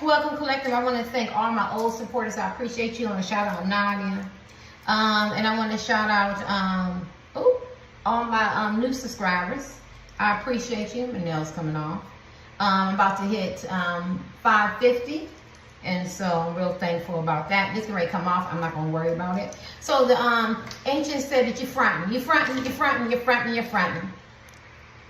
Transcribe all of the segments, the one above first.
Welcome, Collective. I want to thank all my old supporters. I appreciate you. I want to shout out Nadia. And I want to shout out all my new subscribers. I appreciate you. My nail's coming off. I'm about to hit 550. And so I'm real thankful about that. This can ready to come off. I'm not going to worry about it. So the ancients said that you're fronting. You're fronting, you're fronting, you're fronting, you're fronting.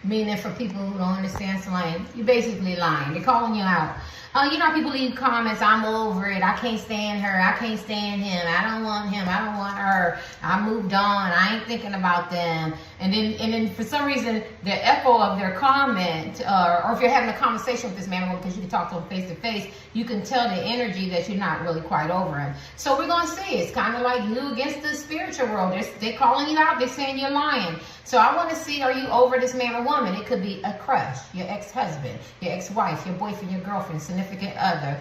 Meaning for people who don't understand slang, you're basically lying. They're calling you out. You know how people leave comments, I'm over it, I can't stand her, I can't stand him, I don't want him, I don't want her, I moved on, I ain't thinking about them. And then for some reason, the echo of their comment, or if you're having a conversation with this man or woman, because you can talk to him face to face, you can tell the energy that you're not really quite over him. So we're going to see, it's kind of like you against the spiritual world. They're calling you out, they're saying you're lying. So I want to see, are you over this man or woman? It could be a crush, your ex-husband, your ex-wife, your boyfriend, your girlfriend, significant other,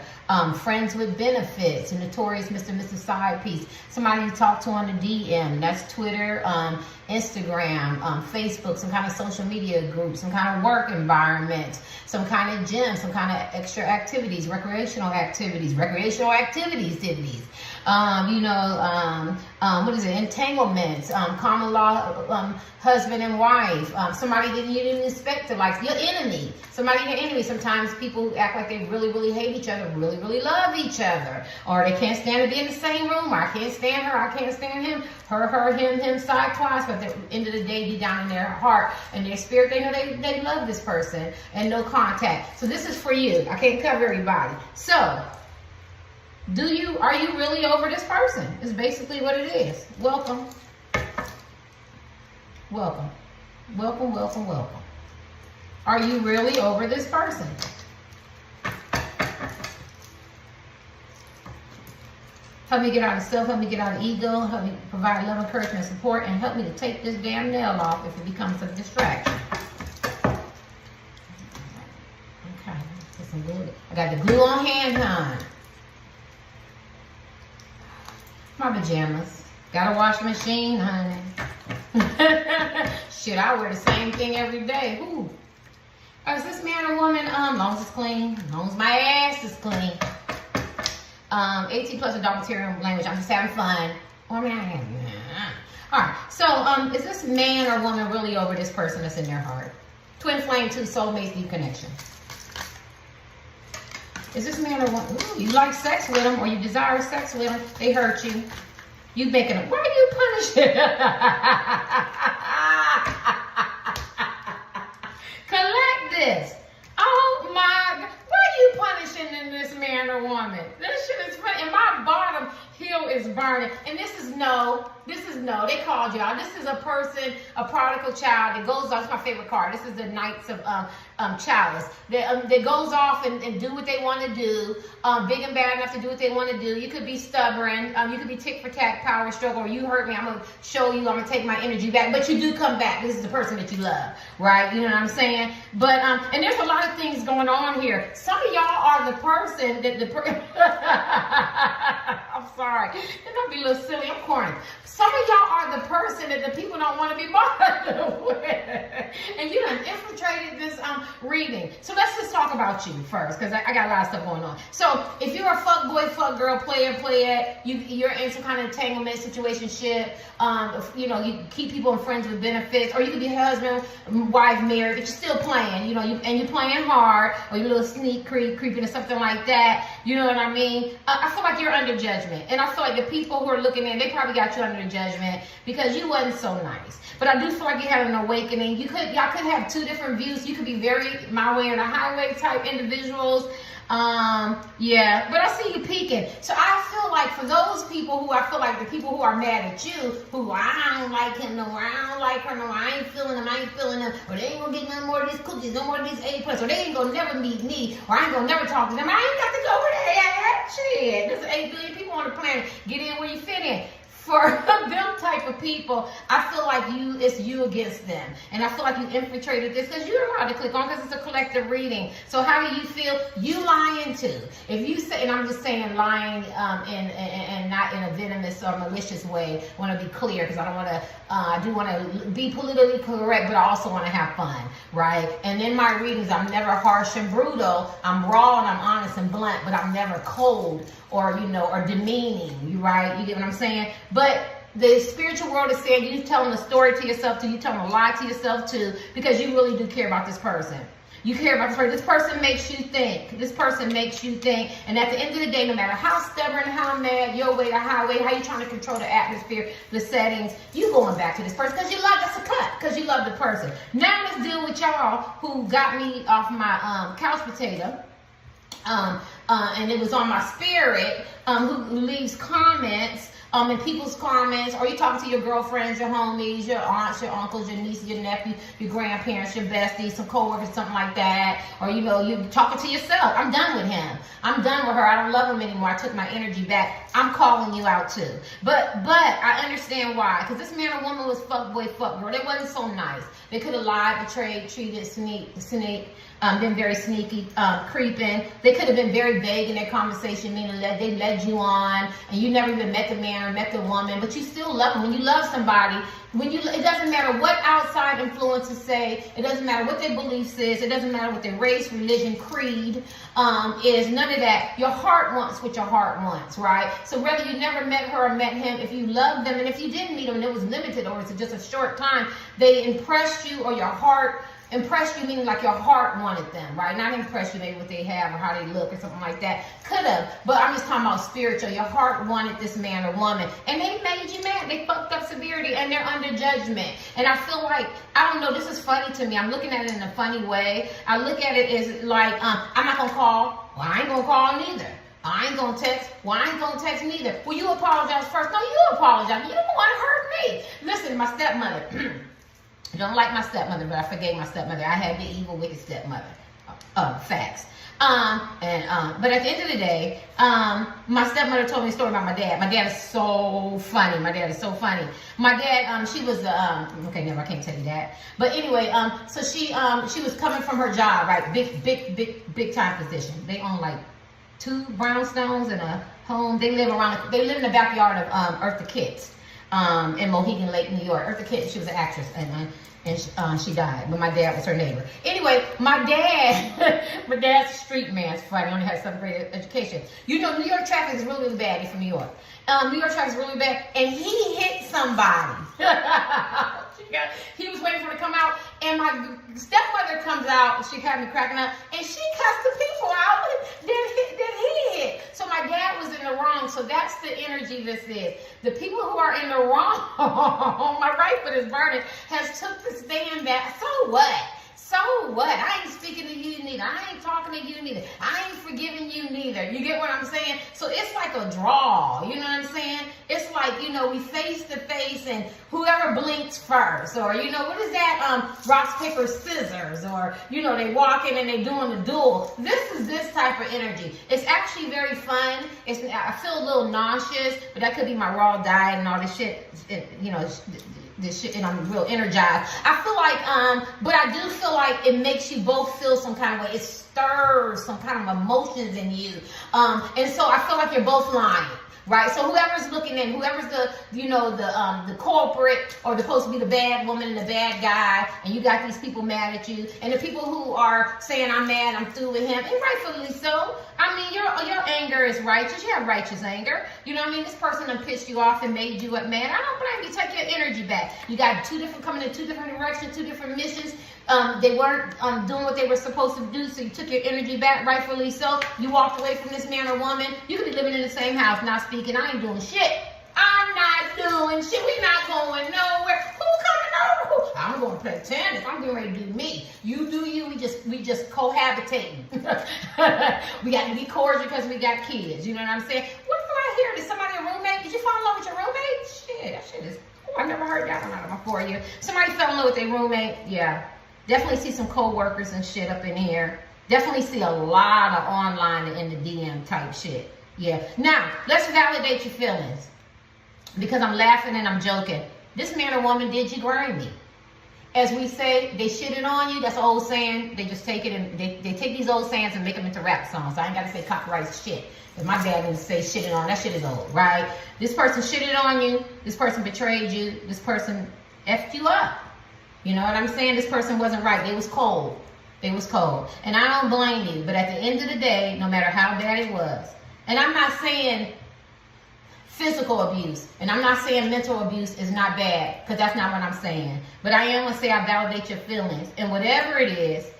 friends with benefits, a notorious Mr. and Mrs. Side Piece, somebody you talk to on the DM, that's Twitter, Instagram, Facebook, some kind of social media group, some kind of work environment, some kind of gym, some kind of extra activities, recreational activities, what is it, entanglements, common law, husband and wife, somebody that you didn't expect to, like your enemy, Sometimes people act like they really, really hate each other, really, really love each other, or they can't stand to be in the same room. I can't stand her, I can't stand him, her, him, side twice, but at the end of the day, deep down in their heart and their spirit, they know they love this person, and no contact. So this is for you. I can't cover everybody. So, are you really over this person? Is basically what it is. Welcome. Welcome. Welcome, welcome, welcome. Are you really over this person? Help me get out of self, help me get out of ego, help me provide love, encouragement, support, and help me to take this damn nail off if it becomes a distraction. Okay, put some glue. I got the glue on hand, hon. My pajamas. Got a washing machine, honey. Shit, I wear the same thing every day. Ooh. Is this man or woman? As long as it's clean, as long as my ass is clean. 18 plus adult material language. I'm just having fun. All right. So, is this man or woman really over this person that's in their heart? Twin flame, two soulmates, deep connection. Is this man or woman? Ooh, you like sex with them, or you desire sex with them? They hurt you. You making them. Why are you punishing? Collect this. Oh my God. Why are you punishing in this man or woman? This shit is funny. And my bottom heel is burning. And this is no. They called y'all. This is a person, a prodigal child that goes off. It's my favorite card. This is the Knights of Chalice. That goes off and do what they want to do. Big and bad enough to do what they want to do. You could be stubborn. You could be tick for tack, power struggle. Or you hurt me, I'm going to show you. I'm going to take my energy back. But you do come back. This is the person that you love. Right? You know what I'm saying? But, and there's a lot of things going on here. Some of y'all are the person that I'm sorry. Don't be a little silly. I'm corny. Some of y'all are the person that the people don't want to be bothered with. And you done infiltrated this reading. So let's just talk about you first, because I got a lot of stuff going on. So if you're a fuck boy, fuck girl, player, you're in some kind of entanglement, situationship, you keep people and friends with benefits, or you could be husband, wife, married, but you're still playing, and you're playing hard, or you're a little sneak creeping or something like that. You know what I mean? I feel like you're under judgment. And I feel like the people who are looking in, they probably got you under judgment because you wasn't so nice. But I do feel like you had an awakening. Y'all could have two different views. You could be very my way or the highway type individuals. Yeah, but I see you peaking. So I feel like for those people who I feel like the people who are mad at you, who I don't like him no more, I don't like her no more, I ain't feeling them, or they ain't gonna get none more of these cookies, no more of these A+, or they ain't gonna never meet me, or I ain't gonna never talk to them, I ain't got to go over there. Shit, there's 8 billion people on the planet. Get in where you fit in. for them type of people, I feel like it's you against them. And I feel like you infiltrated this because you're allowed to click on because it's a collective reading. So how do you feel? You lying too. If you say, and I'm just saying lying and not in a venomous or malicious way, I want to be clear because I don't want to, I do want to be politically correct, but I also want to have fun, right? And in my readings, I'm never harsh and brutal. I'm raw and I'm honest and blunt, but I'm never cold or, or demeaning, right? You get what I'm saying? But the spiritual world is saying you telling a story to yourself too, you telling a lie to yourself too, because you really do care about this person. You care about this person. This person makes you think. This person makes you think. And at the end of the day, no matter how stubborn, how mad, your way, the highway, how you trying to control the atmosphere, the settings, you going back to this person because you love, that's a cut, because you love the person. Now let's deal with y'all who got me off my couch potato. And it was on my spirit, who leaves comments, in people's comments, or you talking to your girlfriends, your homies, your aunts, your uncles, your nieces, your nephews, your grandparents, your besties, some coworkers, something like that, or you talking to yourself. I'm done with him. I'm done with her. I don't love him anymore. I took my energy back. I'm calling you out too. But I understand why, because this man or woman was fuck boy, fuck girl. They wasn't so nice. They could have lied, betrayed, treated, sneak, been very sneaky, creeping. They could have been very vague in their conversation, meaning that they led you on and you never even met the man or met the woman, but you still love them. When you love somebody, it doesn't matter what outside influences say, it doesn't matter what their beliefs is, it doesn't matter what their race, religion, creed is, none of that. Your heart wants what your heart wants, right? So whether you never met her or met him, if you love them, and if you didn't meet them and it was limited or it's just a short time, they impressed you, or your heart impressed you, meaning like your heart wanted them, right? Not impressed you maybe what they have or how they look or something like that. Could have, but I'm just talking about spiritual. Your heart wanted this man or woman, and they made you mad. They fucked up severity, and they're under judgment. And I feel like, I don't know, this is funny to me. I'm looking at it in a funny way. I look at it as like, I'm not gonna call. Well, I ain't gonna call neither. I ain't gonna text. Well, I ain't gonna text neither. Well, you apologize first. No, you apologize. You don't want to hurt me. Listen, my stepmother. I don't like my stepmother, but I forgave my stepmother. I had the evil, wicked stepmother. Facts. But at the end of the day, my stepmother told me a story about my dad. My dad is so funny. My dad, she was, okay, never, I can't tell you that. But anyway, so she was coming from her job, right? Big time position. They own like 2 brownstones and a home. They live in the backyard of Eartha Kitt. In Mohegan Lake, New York. Eartha Kitt, she was an actress, and she died, but my dad was her neighbor. Anyway, my dad's a street man. It's funny, only has some great education. You know, New York traffic is really, really bad. He's from New York. New York traffic is really bad, and he hit somebody. He was waiting for her to come out, and my stepmother comes out. She had me cracking up, and she cussed the people out that he hit. So my dad was in the wrong. So that's the energy this is. The people who are in the wrong, my right foot is burning, has took the stand that, so what? So what? I ain't speaking to you neither. I ain't talking to you neither. I ain't forgiving you neither. You get what I'm saying? So it's like a draw. You know what I'm saying? It's like, we face to face, and whoever blinks first, or what is that? Rocks, paper, scissors, or they walk in and they doing the duel. This is this type of energy. It's actually very fun. I feel a little nauseous, but that could be my raw diet and all this shit. This shit, and I'm real energized. I feel like, but I do feel like it makes you both feel some kind of way. It stirs some kind of emotions in you. And so I feel like you're both lying. Right, so whoever's looking in, whoever's the culprit, or supposed to be the bad woman and the bad guy, and you got these people mad at you, and the people who are saying I'm mad, I'm through with him, and rightfully so. I mean, your anger is righteous. You have righteous anger. You know what I mean? This person done pissed you off and made you up mad. I don't blame you. Take your energy back. You got coming in 2 different directions, 2 different missions. They weren't doing what they were supposed to do, so you took your energy back, rightfully so. You walked away from this man or woman. You could be living in the same house, not speaking. I ain't doing shit. I'm not doing shit. We not going nowhere. Who coming over? I'm going to play tennis. I'm getting ready to do me. You do you. We just cohabitating. We got to be cordial because we got kids. You know what I'm saying? What do I hear? Is somebody a roommate? Did you fall in love with your roommate? Shit, that shit is. I never heard that one out of my 4 years. Somebody fell in love with their roommate. Yeah. Definitely see some co-workers and shit up in here. Definitely see a lot of online and in the DM type shit. Yeah. Now, let's validate your feelings. because I'm laughing and I'm joking. This man or woman did you grimy. As we say, they shitted on you. That's an old saying. They just take it and they take these old sayings and make them into rap songs. I ain't got to say copyright shit. If my dad didn't say shitted on, that shit is old, right? This person shitted on you. This person betrayed you. This person effed you up. You know what I'm saying? This person wasn't right. They was cold. They was cold. And I don't blame you. But at the end of the day, no matter how bad it was, and I'm not saying physical abuse, and I'm not saying mental abuse is not bad, because that's not what I'm saying. But I am going to say I validate your feelings. And whatever it is,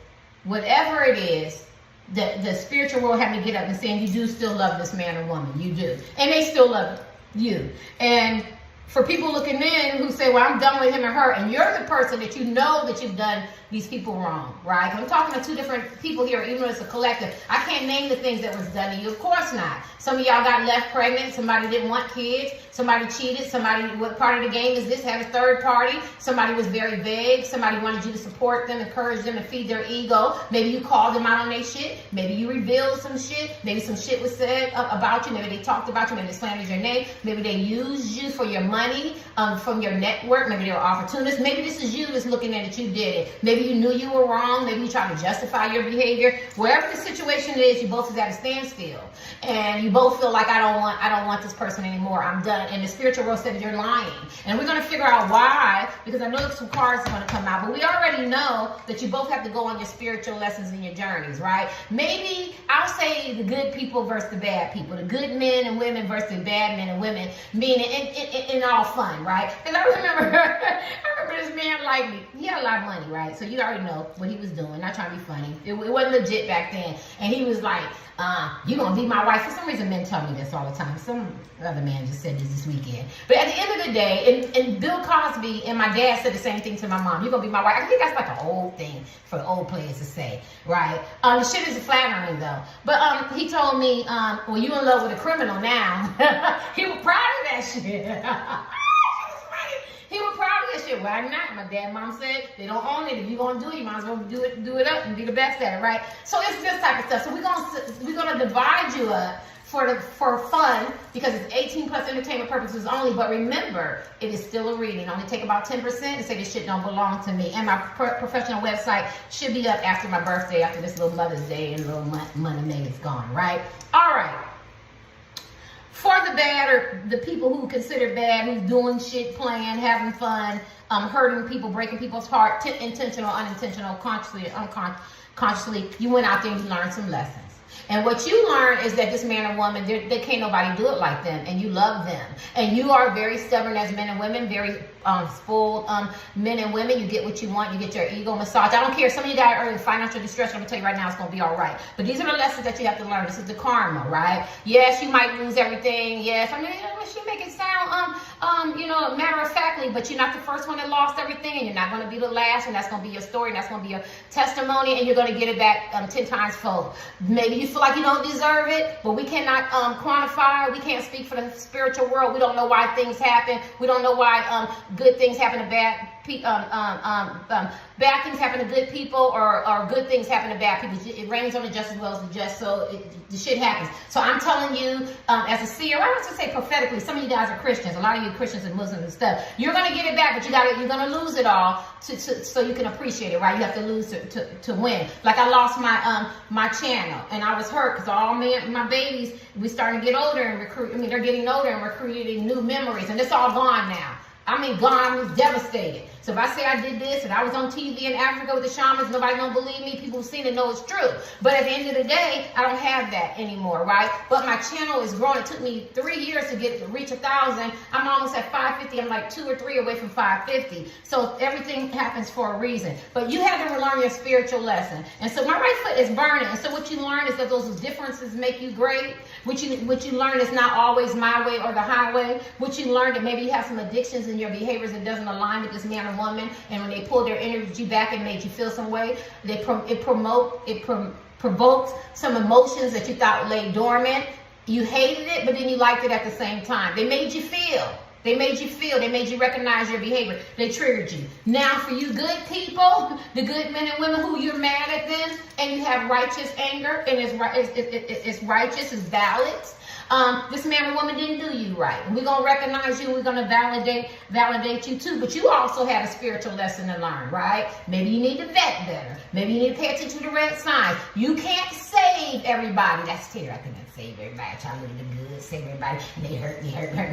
the spiritual world had to get up and saying, you do still love this man or woman. You do. And they still love you. And for people looking in who say, well, I'm done with him or her, and you're the person that you know that you've done these people wrong, right? I'm talking to two different people here, even though it's a collective. I can't name the things that was done to you. Of course not. Some of y'all got left pregnant. Somebody didn't want kids. Somebody cheated. Somebody, what part of the game is this? Had a third party. Somebody was very vague. Somebody wanted you to support them, encourage them, and feed their ego. Maybe you called them out on their shit. Maybe you revealed some shit. Maybe some shit was said about you. Maybe they talked about you. Maybe they slandered your name. Maybe they used you for your money from your network. Maybe they were opportunists. Maybe this is you that's looking at it. You did it. Maybe you knew you were wrong. Maybe you tried to justify your behavior. Wherever the situation is, you both is at a standstill, and you both feel like I don't want this person anymore. I'm done. And the spiritual world said you're lying, and we're going to figure out why, because I know some cards are going to come out, but we already know that you both have to go on your spiritual lessons and your journeys, right? Maybe I'll say the good people versus the bad people, the good men and women versus the bad men and women, meaning in all fun, right? Because I remember this man liked me. He had a lot of money, right? So you already know what he was doing. Not trying to be funny. It wasn't legit back then. And he was like, you gonna be my wife. For some reason, men tell me this all the time. Some other man just said this weekend. But at the end of the day, and Bill Cosby and my dad said the same thing to my mom. You're gonna be my wife. I think that's like an old thing for old players to say, right? The shit is flattering though. But he told me, well, you in love with a criminal now. He was proud of that shit. He was proud of that shit. Well, I'm not. My dad and mom said they don't own it. If you're gonna do it, you might as well do it up and be the best at it, right? So it's this type of stuff. So we're gonna divide you up for fun, because it's 18 plus entertainment purposes only. But remember, it is still a reading. Only take about 10% and say this shit don't belong to me. And my professional website should be up after my birthday, after this little Mother's Day and little money May is gone, right? All right. For the bad, or the people who consider bad, who's doing shit, playing, having fun, hurting people, breaking people's heart, intentional, unintentional, consciously, unconsciously, you went out there and you learned some lessons. And what you learn is that this man or woman, they can't nobody do it like them, and you love them. And you are very stubborn as men and women, very spoiled men and women. You get what you want. You get your ego massaged. I don't care. Some of you guys are in financial distress. I'm going to tell you right now, it's going to be all right. But these are the lessons that you have to learn. This is the karma, right? Yes, you might lose everything. Yes, I mean, she make it sound, matter-of-factly, but you're not the first one that lost everything, and you're not going to be the last, and that's going to be your story, and that's going to be your testimony, and you're going to get it back 10 times fold. Maybe you feel like you don't deserve it, but we cannot quantify. We can't speak for the spiritual world. We don't know why things happen. We don't know why good things happen to bad things happen to good people, or good things happen to bad people. It rains on the just as well as the just, so the shit happens. So I'm telling you, as a seer, I want to say prophetically, some of you guys are Christians, a lot of you Christians and Muslims and stuff, you're going to get it back, but you're going to lose it all so you can appreciate it, right? You have to lose to win. Like I lost my channel, and I was hurt because all my babies, we starting to get older and they're getting older and we're creating new memories, and it's all gone now. I mean, gone, I was devastated. So if I say I did this and I was on TV in Africa with the shamans, nobody gonna believe me. People who've seen it know it's true. But at the end of the day, I don't have that anymore, right? But my channel is growing. It took me 3 years to reach 1,000. I'm almost at 550. I'm like 2 or 3 away from 550. So everything happens for a reason. But you have to learn your spiritual lesson. And so my right foot is burning. And so what you learn is that those differences make you great. What you learn is not always my way or the highway. What you learn that maybe you have some addictions in your behaviors that doesn't align with this man or woman, and when they pull their energy back and made you feel some way, it provoked some emotions that you thought lay dormant. You hated it, but then you liked it at the same time. They made you feel. They made you feel, they made you recognize your behavior. They triggered you. Now for you good people, the good men and women who you're mad at them and you have righteous anger and it's righteous, it's valid. This man or woman didn't do you right. And we're going to recognize you. We're going to validate you too. But you also have a spiritual lesson to learn, right? Maybe you need to vet better. Maybe you need to pay attention to the red signs. You can't save everybody. That's Terry. I think I save everybody. Try to do the good, save everybody. And they hurt.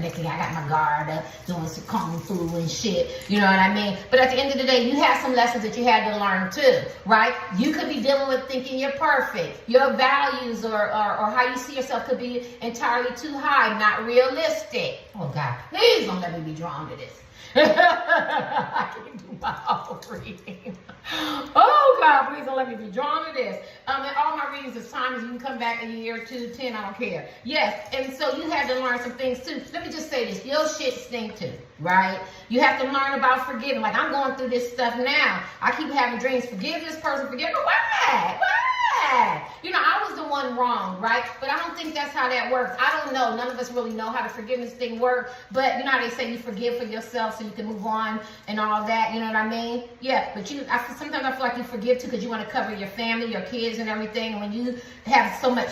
Next thing I got my guard up, doing some kung fu and shit. You know what I mean? But at the end of the day, you have some lessons that you had to learn too, right? You could be dealing with thinking you're perfect. Your values or how you see yourself could be entirely too high, not realistic. Oh God, please don't let me be drawn to this. I can't do my whole reading. Oh God, please don't let me be drawn to this. And all my readings is timeless. You can come back in a year, 2, 10, I don't care. Yes, and so you had to learn some things too. Let me just say this, your shit stink too, right? You have to learn about forgiving. Like I'm going through this stuff now. I keep having dreams, forgive this person, forgive her. Why? You know, I was the one wrong, right? But I don't think that's how that works. I don't know. None of us really know how the forgiveness thing works. But you know how they say you forgive for yourself so you can move on and all that. You know what I mean? Yeah. But sometimes I feel like you forgive too because you want to cover your family, your kids and everything. And when you have so much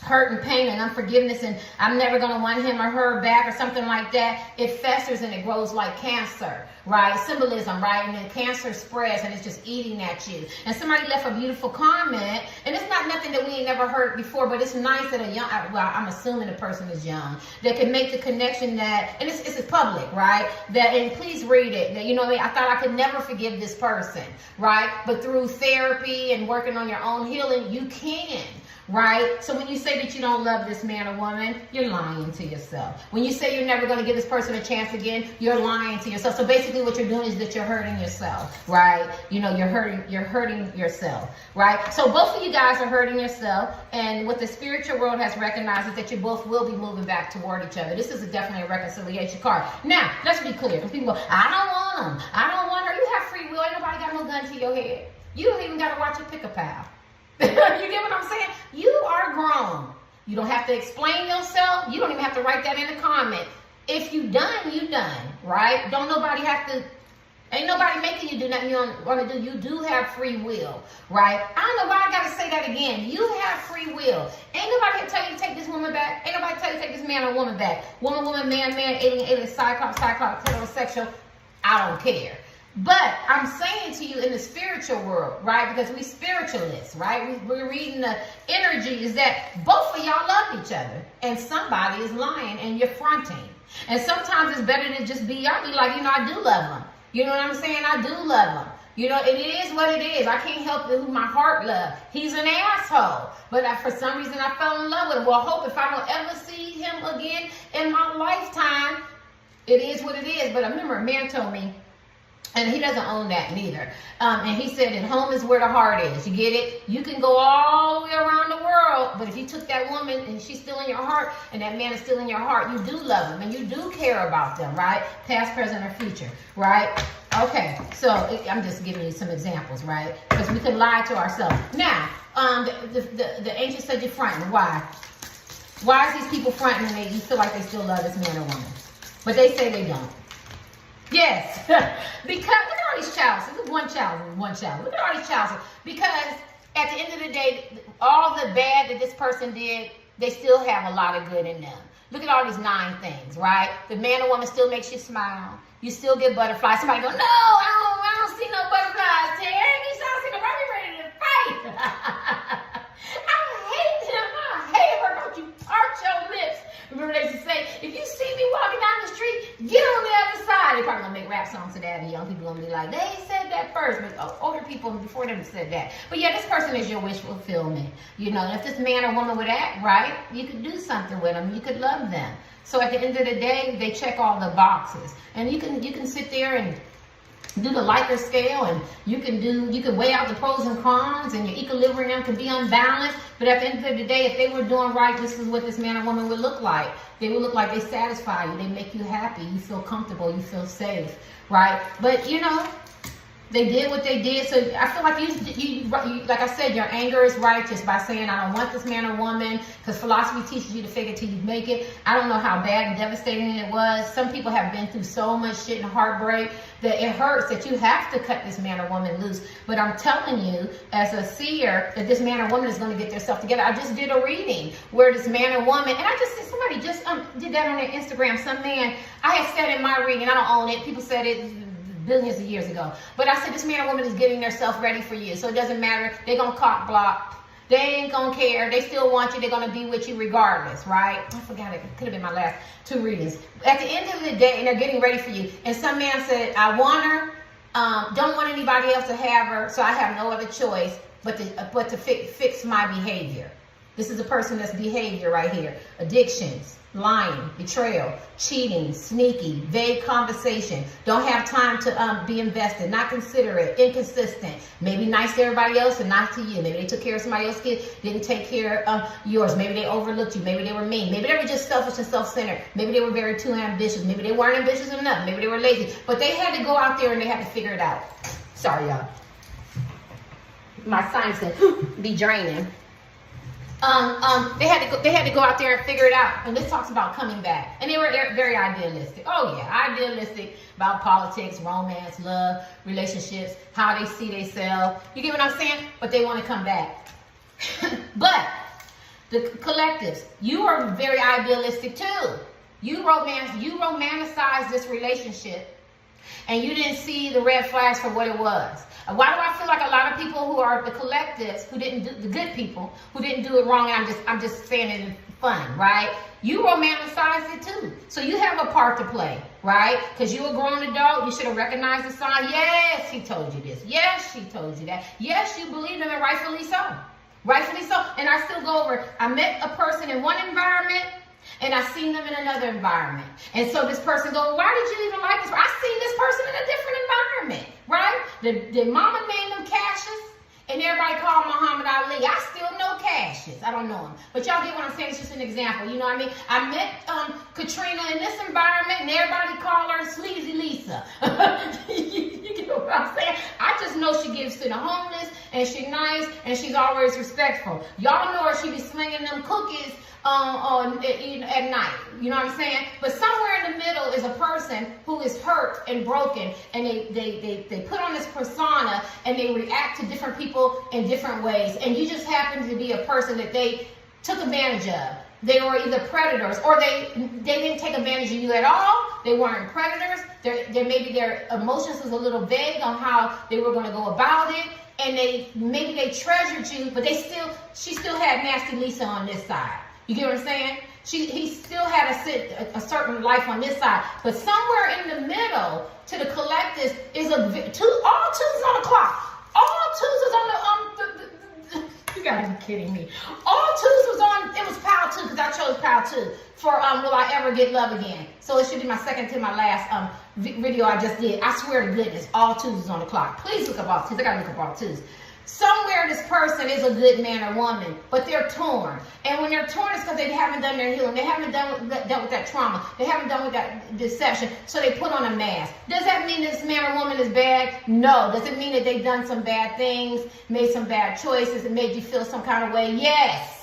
hurt and pain and unforgiveness and I'm never going to want him or her back or something like that, it festers and it grows like cancer, right? Symbolism, right? And then cancer spreads and it's just eating at you. And somebody left a beautiful comment, and it's not nothing that we ain't never heard before, but it's nice that a young, well, I'm assuming the person is young, that can make the connection that, and it's public, right? That, and please read it, that, you know what I mean? I thought I could never forgive this person, right? But through therapy and working on your own healing, you can. Right? So when you say that you don't love this man or woman, you're lying to yourself. When you say you're never going to give this person a chance again, you're lying to yourself. So basically what you're doing is that you're hurting yourself, right? You know, you're hurting yourself, right? So both of you guys are hurting yourself, and what the spiritual world has recognized is that you both will be moving back toward each other. This is definitely a reconciliation card. Now, let's be clear. Because people go, I don't want him. I don't want her. You have free will. Ain't nobody got no gun to your head. You don't even got to watch your pick-a-pal. You get what I'm saying? You are grown. You don't have to explain yourself. You don't even have to write that in the comment. If you done, you done, right? Don't nobody have to, ain't nobody making you do nothing you don't want to do. You do have free will, right? I don't know why I got to say that again. You have free will. Ain't nobody here tell you to take this woman back. Ain't nobody tell you to take this man or woman back. Woman, man, alien, cyclops, heterosexual. I don't care. But I'm saying to you in the spiritual world, right? Because we spiritualists, right? We're reading the energy is that both of y'all love each other. And somebody is lying and you're fronting. And sometimes it's better to just be, y'all be like, you know, I do love them. You know what I'm saying? I do love them. You know, and it is what it is. I can't help who my heart loves. He's an asshole. But for some reason, I fell in love with him. Well, I hope if I don't ever see him again in my lifetime, it is what it is. But I remember a man told me, and he doesn't own that neither. And he said, at home is where the heart is. You get it? You can go all the way around the world, but if you took that woman and she's still in your heart, and that man is still in your heart, you do love them and you do care about them, right? Past, present, or future, right? Okay, so I'm just giving you some examples, right? Because we can lie to ourselves. Now, the ancient said you're fronting. Why? Why is these people fronting and you feel like they still love this man or woman? But they say they don't. Yes, because look at all these chalices. This is one chalice. Look at all these chalices. Because at the end of the day, all the bad that this person did, they still have a lot of good in them. Look at all these 9 things, right? The man or woman still makes you smile. You still get butterflies. Somebody go, no, I don't see no butterflies, Terry. You don't see nobody ready to fight. I hate him. I hate her. Don't you arch your lips. Remember they used to say, if you see me walking down the street, get on the other side. They're probably going to make rap songs to that. And young people going to be like, they said that first. But older people before them said that. But yeah, this person is your wish fulfillment. You know, if this man or woman would act right, you could do something with them. You could love them. So at the end of the day, they check all the boxes. And you can sit there and do the Likert scale, and you can weigh out the pros and cons, and your equilibrium can be unbalanced. But at the end of the day, if they were doing right, this is what this man or woman would look like. They would look like they satisfy you, they make you happy, you feel comfortable, you feel safe, right? But you know, They did what they did. So I feel like you like I said, your anger is righteous by saying, I don't want this man or woman, because philosophy teaches you to fake it till you make it. I don't know how bad and devastating it was. Some people have been through so much shit and heartbreak that it hurts that you have to cut this man or woman loose. But I'm telling you, as a seer, that this man or woman is going to get themselves together. I just did a reading where this man or woman, and I just somebody just did that on their Instagram. Some man, I had said in my reading, I don't own it. People said it billions of years ago. But I said, this man or woman is getting themselves ready for you. So it doesn't matter. They're going to cock block. They ain't going to care. They still want you. They're going to be with you regardless, right? I forgot it. It could have been my last 2 readings. At the end of the day, and they're getting ready for you. And some man said, I want her. Don't want anybody else to have her. So I have no other choice but to fix my behavior. This is a person that's behavior right here. Addictions, lying, betrayal, cheating, sneaky, vague conversation. Don't have time to be invested, not considerate, inconsistent. Maybe nice to everybody else and not to you. Maybe they took care of somebody else's kid, didn't take care of yours. Maybe they overlooked you. Maybe they were mean. Maybe they were just selfish and self-centered. Maybe they were very too ambitious. Maybe they weren't ambitious enough. Maybe they were lazy. But they had to go out there and they had to figure it out. Sorry, y'all. My sign said, be draining. They had to go out there and figure it out. And this talks about coming back. And they were very idealistic. Oh yeah, idealistic about politics, romance, love, relationships, how they see themselves. You get what I'm saying? But they want to come back. But the collectives, you are very idealistic too. You romanticize this relationship, and you didn't see the red flags for what it was. Why do I feel like a lot of people who are the collectives, who didn't do, the good people, who didn't do it wrong, and I'm just saying it in fun, right? You romanticize it too. So you have a part to play, right? Because you're a grown adult, you should have recognized the sign. Yes, he told you this. Yes, she told you that. Yes, you believe him, and rightfully so. Rightfully so. And I still go over, I met a person in one environment, and I seen them in another environment. And so this person goes, why did you even like this? I seen this person in a different environment, right? The mama named them Cassius, and everybody called Muhammad Ali. I still know Cassius. I don't know him. But y'all get what I'm saying? It's just an example. You know what I mean? I met Katrina in this environment, and everybody called her Sleazy Lisa. You get what I'm saying? I just know she gives to the homeless, and she's nice, and she's always respectful. Y'all know her. She be slinging them cookies at night, you know what I'm saying? But somewhere in the middle is a person who is hurt and broken, and they put on this persona, and they react to different people in different ways, and you just happen to be a person that they took advantage of. They were either predators, or they didn't take advantage of you at all. They weren't predators. Maybe their emotions was a little vague on how they were going to go about it, and maybe they treasured you, but she still had Nasty Lisa on this side. You get what I'm saying? He still had a certain life on this side. But somewhere in the middle to the collectives is all twos on the clock. All twos is on the you gotta be kidding me. All twos was on, it was Pile 2, because I chose Pile 2 for Will I Ever Get Love Again? So it should be my second to my last video I just did. I swear to goodness, all twos is on the clock. Please look up all twos. I gotta look up all twos. Somewhere this person is a good man or woman, but they're torn. And when they're torn, it's because they haven't done their healing. They haven't dealt with that trauma. They haven't done with that deception. So they put on a mask. Does that mean this man or woman is bad? No. Does it mean that they've done some bad things, made some bad choices, and made you feel some kind of way? Yes.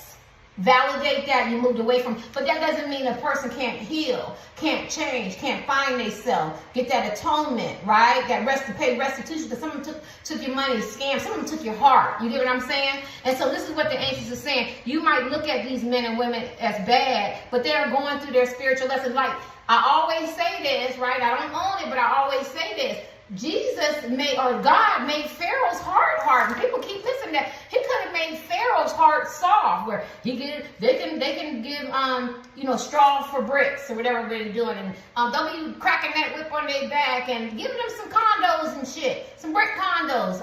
Validate that you moved away from. But that doesn't mean a person can't heal, can't change, can't find themselves, get that atonement, right? That pay restitution, because some of them took your money, scam. Some of them took your heart. You get what I'm saying? And so this is what the ancients are saying. You might look at these men and women as bad, but they're going through their spiritual lessons. Like, I always say this, right? I don't own it, but I always say this. God made Pharaoh's heart hard, and people keep missing that. He could have made Pharaoh's heart soft, where they can give straw for bricks or whatever they're doing, and they'll be cracking that whip on their back and giving them some condos and shit, some brick condos,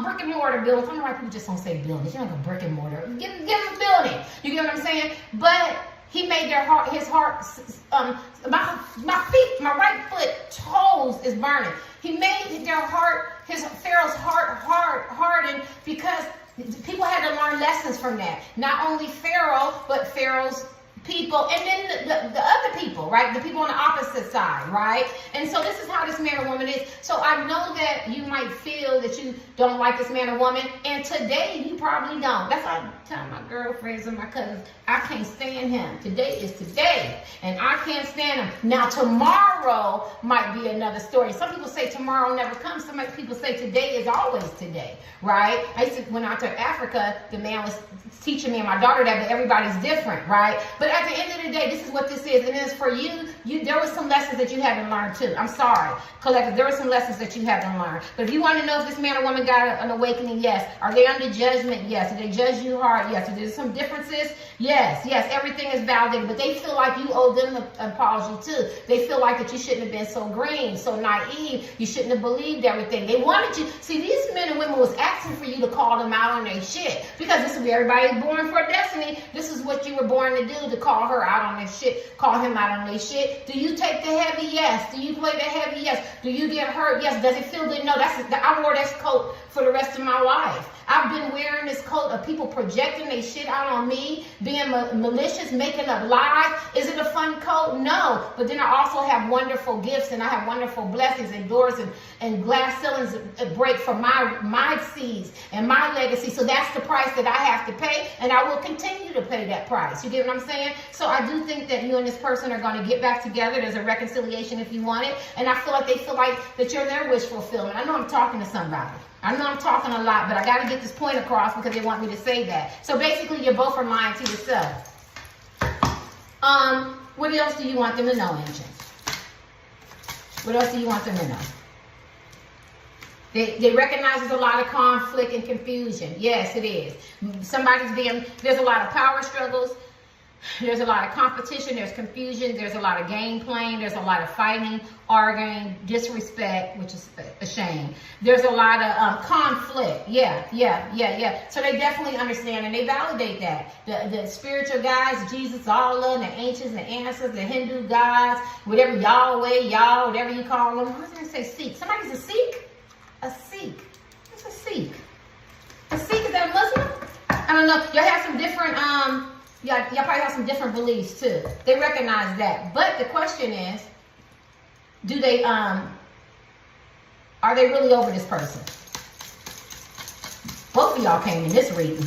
brick and mortar buildings. I don't know why people just don't say buildings. You're like a brick and mortar. Give them a building. You get what I'm saying? But he made his heart, my feet, my right foot, toes is burning. He made Pharaoh's heart hardened, because people had to learn lessons from that. Not only Pharaoh, but Pharaoh's people, and then the other people, right? The people on the opposite side, right? And so this is how this man or woman is. So I know that you might feel that you don't like this man or woman, and today you probably don't. That's why I tell my girlfriends and my cousins, I can't stand him. Today is today, and I can't stand him. Now tomorrow might be another story. Some people say tomorrow never comes. Some people say today is always today, right? I used to, when I went to Africa, the man was teaching me and my daughter that everybody's different, right? But at the end of the day, this is what this is. And it's for you. There were some lessons that you haven't learned too. I'm sorry, collective. There were some lessons that you haven't learned. But if you want to know if this man or woman got an awakening, yes. Are they under judgment? Yes. Do they judge you hard? Yes. Are there some differences? Yes. Yes. Everything is validated. But they feel like you owe them an apology too. They feel like that you shouldn't have been so green, so naive. You shouldn't have believed everything. They wanted you. See, these men and women was asking for you to call them out on their shit. Because this is where everybody born for destiny. This is what you were born to do, to call her out on their shit, call him out on their shit. Do you take the heavy? Yes. Do you play the heavy? Yes. Do you get hurt? Yes. Does it feel good? No. I wore this coat for the rest of my life. I've been wearing this coat of people projecting their shit out on me, being malicious, making up lies. Is it a fun coat? No. But then I also have wonderful gifts, and I have wonderful blessings and doors and glass ceilings break for my seeds and my legacy. So that's the price that I have to pay, and I will continue to pay that price. You get what I'm saying? So I do think that you and this person are going to get back together. There's a reconciliation if you want it. And I feel like they feel like that you're their wish fulfillment. I know I'm talking to somebody. I know I'm talking a lot, but I got to get this point across because they want me to say that. So basically, you both are lying to yourself. What else do you want them to know, Angel? What else do you want them to know? They recognize there's a lot of conflict and confusion. Yes, it is. There's a lot of power struggles. There's a lot of competition, there's confusion, there's a lot of game playing, there's a lot of fighting, arguing, disrespect, which is a shame. There's a lot of conflict. Yeah. So they definitely understand and they validate that. The spiritual guys, Jesus, Allah, the ancients, the ancestors, the Hindu gods, whatever, Yahweh, whatever you call them. I was going to say Sikh. Somebody's a Sikh? A Sikh. What's a Sikh? A Sikh, is that a Muslim? I don't know. Y'all have some different, y'all probably have some different beliefs too. They recognize that. But the question is, do they, are they really over this person? Both of y'all came in this reading.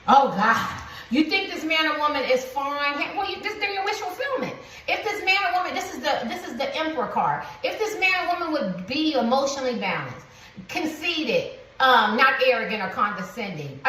Oh God. You think this man or woman is fine? Well, they're your wish fulfillment. If this man or woman, this is the Emperor card. If this man or woman would be emotionally balanced, conceited, not arrogant or condescending.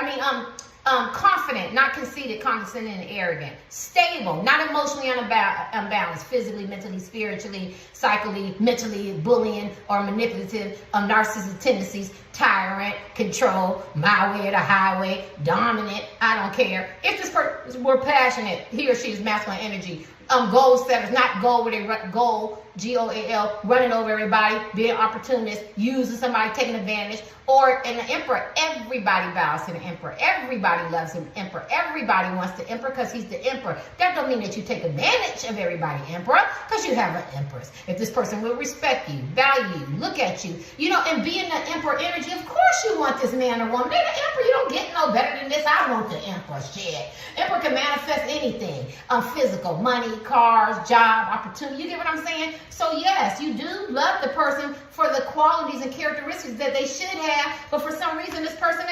Confident, not conceited, condescending, and arrogant. Stable, not emotionally unbalanced, physically, mentally, spiritually, psychically, mentally, bullying or manipulative, narcissistic tendencies, tyrant, control, my way or the highway, dominant, I don't care. If this person were passionate, he or she is masculine energy. Goal setters, not goal where they run, goal, G-O-A-L, running over everybody, being opportunist, using somebody, taking advantage. Or in the Emperor, everybody bows to the Emperor. Everybody loves him, Emperor. Everybody wants the Emperor because he's the Emperor. That don't mean that you take advantage of everybody, Emperor, because you have an Empress. If this person will respect you, value you, look at you, and being the Emperor energy, of course you want this man or woman. They're the Emperor. You don't get no better than this. I want the Emperor. Shit. Emperor can manifest anything. Physical, money, cars, job, opportunity. You get what I'm saying? So yes, you do love the person for the qualities and characteristics that they should have, but for some reason this person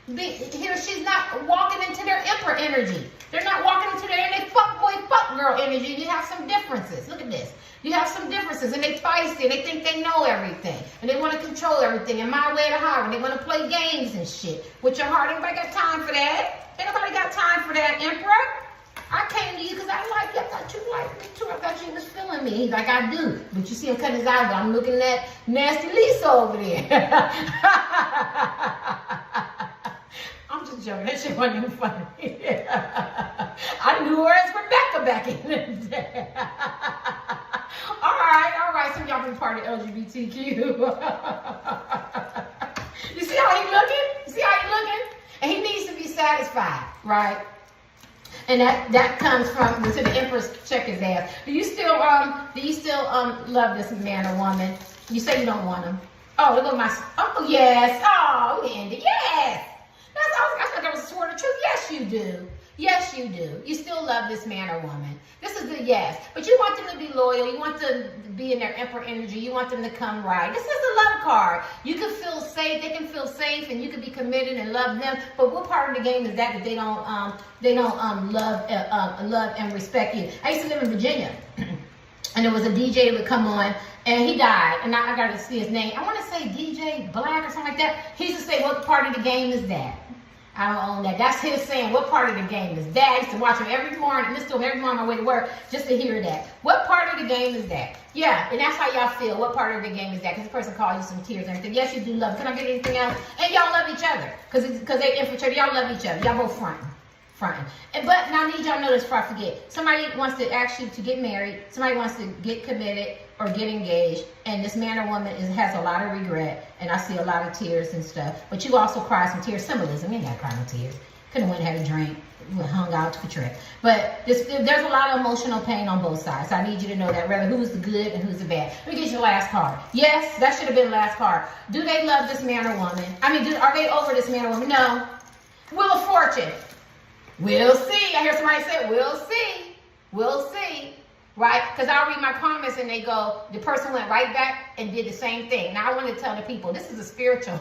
he or she's not walking into their Emperor energy. They're not walking into their fuck boy, fuck girl energy. You have some differences. Look at this. You have some differences, and they feisty, and they think they know everything, and they want to control everything, and my way to highway, and they want to play games and shit with your heart. Anybody got time for that? Ain't nobody got time for that, Emperor. I came to you because I like you. I thought you liked me too. I thought you was feeling me. He's like, I do. But you see him cutting his eyes. I'm looking at nasty Lisa over there. I'm just joking. That shit wasn't even funny. I knew her as Rebecca back in the day. All right. Some of y'all been part of LGBTQ. You see how he looking? And he needs to be satisfied, right? And that comes from to the Empress. Check his ass. Do you still love this man or woman? You say you don't want him. Oh, look at my. Oh yes. Oh, Andy. Yes. I thought that was a sword of truth. Yes, you do. Yes, you do. You still love this man or woman. This is the yes. But you want them to be loyal. You want them to be in their emperor energy. You want them to come right. This is the love card. You can feel safe. They can feel safe, and you can be committed and love them. But what part of the game is that they don't love and respect you? I used to live in Virginia, and there was a DJ that would come on, and he died. And I got to see his name. I want to say DJ Black or something like that. He used to say, "What part of the game is that?" I don't own that. That's his saying. What part of the game is that? I used to watch him every morning, listen to him every morning on my way to work just to hear that. What part of the game is that? Yeah, and that's how y'all feel. What part of the game is that? Because the person called you some tears and everything. Yes, you do love. Can I get anything else? And y'all love each other because they infiltrated. Y'all love each other. Y'all both fronting. But now I need y'all to know this before I forget. Somebody wants to ask you to get married. Somebody wants to get committed or get engaged. And this man or woman has a lot of regret. And I see a lot of tears and stuff. But you also cry some tears. Symbolism. You ain't got to cry no tears. Could have went and had a drink. Hung out to a trip. But there's a lot of emotional pain on both sides. So I need you to know that, rather who's the good and who's the bad. Let me get your last card. Yes, that should have been the last card. Do they love this man or woman? I mean, are they over this man or woman? No. Wheel of Fortune. We'll see. I hear somebody say, we'll see. We'll see. Right? Because I'll read my comments and they go, the person went right back and did the same thing. Now I want to tell the people, this is a spiritual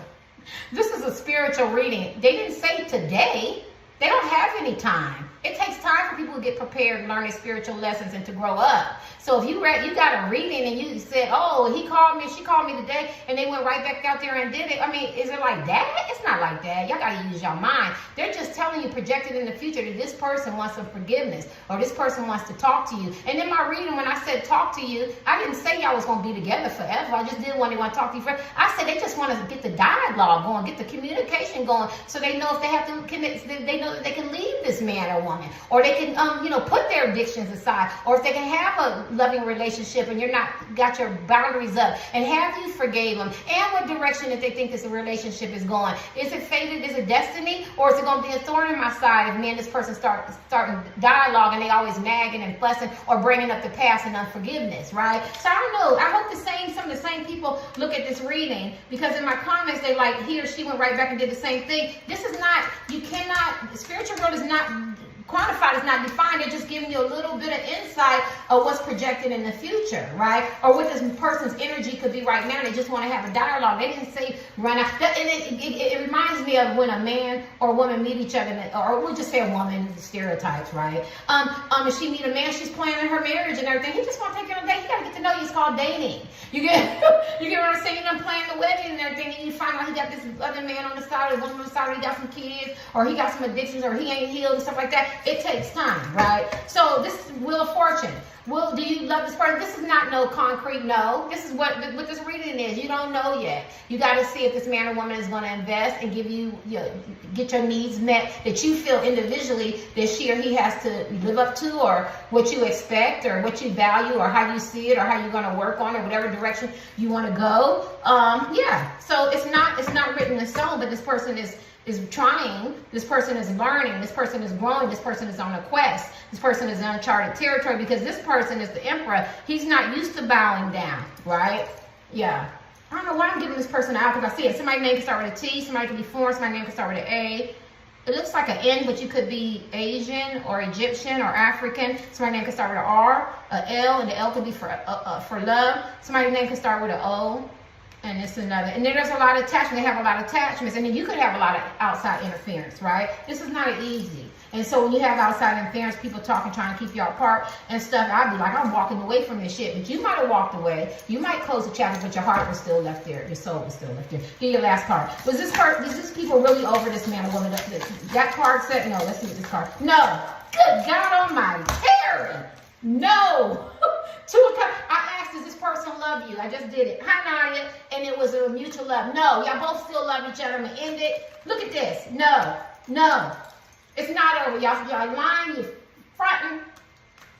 reading. They didn't say today. They don't have any time. It takes time for people to get prepared, learn their spiritual lessons, and to grow up. So if you got a reading and you said, oh, he called me, she called me today, and they went right back out there and did it. I mean, is it like that? It's not like that. Y'all got to use your mind. They're just telling you, projected in the future, that this person wants some forgiveness, or this person wants to talk to you. And in my reading, when I said talk to you, I didn't say y'all was going to be together forever. I just did want to talk to you forever. I said they just want to get the dialogue going, get the communication going, so they know if they have to connect, they know that they can leave this man or woman, or they can put their addictions aside, or if they can have a loving relationship and you're not got your boundaries up, and have you forgave them, and what direction that they think this relationship is going. Is it fated? Is it destiny? Or is it going to be a thorn in my side if me and this person starting dialogue and they always nagging and fussing or bringing up the past and unforgiveness, right? So I don't know. I hope some of the same people look at this reading, because in my comments they like, he or she went right back and did the same thing. This is not, you cannot, the spiritual world is not quantified, is not defined. They're just giving you a little bit of insight of what's projected in the future, right? Or what this person's energy could be right now. They just want to have a dialogue. They didn't say run out. And it reminds me of when a man or a woman meet each other, or we'll just say a woman, stereotypes, right? If she meet a man, she's planning her marriage and everything. He just want to take her on a date. He got to get to know you. It's called dating. You get what I'm saying? You're planning the wedding and everything, and you find out he got this other man on the side, or woman on the side, or he got some kids, or he got some addictions, or he ain't healed and stuff like that. It takes time, right? So this is Wheel of Fortune. Well, do you love this person? This is not no concrete no. This is what this reading is. You don't know yet. You got to see if this man or woman is going to invest and give you, get your needs met that you feel individually that she or he has to live up to, or what you expect, or what you value, or how you see it, or how you're going to work on it, whatever direction you want to go. Yeah. So it's not written in stone, but this person is trying, this person is learning, this person is growing, this person is on a quest, this person is in uncharted territory, because this person is the emperor. He's not used to bowing down, right? Yeah. I don't know why I'm giving this person out, because I see it. Somebody's name can start with a T, somebody can be foreign, somebody's name can start with an A. It looks like an N, but you could be Asian or Egyptian or African. Somebody's name can start with an R, an L, and the L could be for love. Somebody's name can start with an O. And it's another. And then there's a lot of attachment. They have a lot of attachments. And then you could have a lot of outside interference, right? This is not easy. And so when you have outside interference, people talking, trying to keep you apart and stuff, I'd be like, I'm walking away from this shit. But you might have walked away. You might close the chapter, but your heart was still left there. Your soul was still left there. Get your last card. Was this people really over this man or woman? That card said, no, let's see what this card. No. Good God Almighty. Terry. No. I asked, does this person love you? I just did it. Hi, Nadia. And it was a mutual love. No. Y'all both still love each other. I'm going to end it. Look at this. No. No. It's not over. Y'all lying. You're fronting.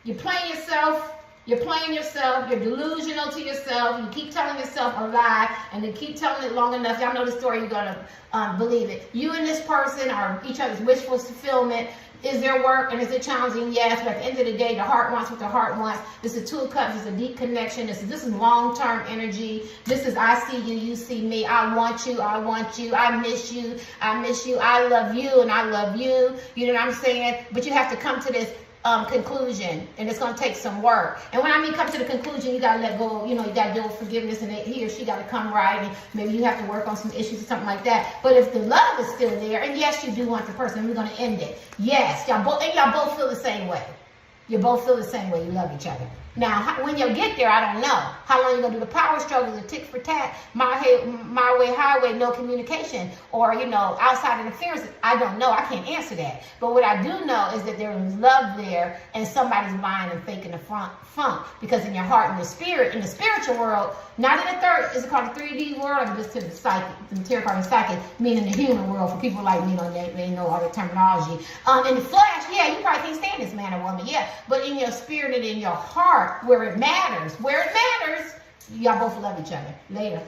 You're playing yourself. You're playing yourself. You're delusional to yourself. You keep telling yourself a lie, and you keep telling it long enough. Y'all know the story. You're going to believe it. You and this person are each other's wishful fulfillment. Is there work and is it challenging? Yes, but at the end of the day, the heart wants what the heart wants. This is Two of Cups. This is a deep connection. This is long-term energy. This is I see you, you see me. I want you, I want you. I miss you, I miss you. I love you and I love you. You know what I'm saying? But you have to come to this conclusion, and it's going to take some work. And when I mean come to the conclusion, you got to let go, you got to deal with forgiveness, and he or she got to come right, and maybe you have to work on some issues or something like that. But if the love is still there, and yes, you do want the person, we're going to end it. Yes, y'all both feel the same way. You both feel the same way. You love each other. Now, when you get there, I don't know. How long you going to do the power struggle, the tick for tat, my way, highway, no communication, or, outside interference? I don't know. I can't answer that. But what I do know is that there is love there, and somebody's lying and faking the funk. Because in your heart and the spirit, in the spiritual world, not in the third, is it called the 3D world, or just to the psychic, the tarot card and psychic, meaning the human world, for people like me, they know all the terminology. In the flesh, yeah, you probably can't stand this man or woman, yeah. But in your spirit and in your heart, where it matters, y'all both love each other. Later.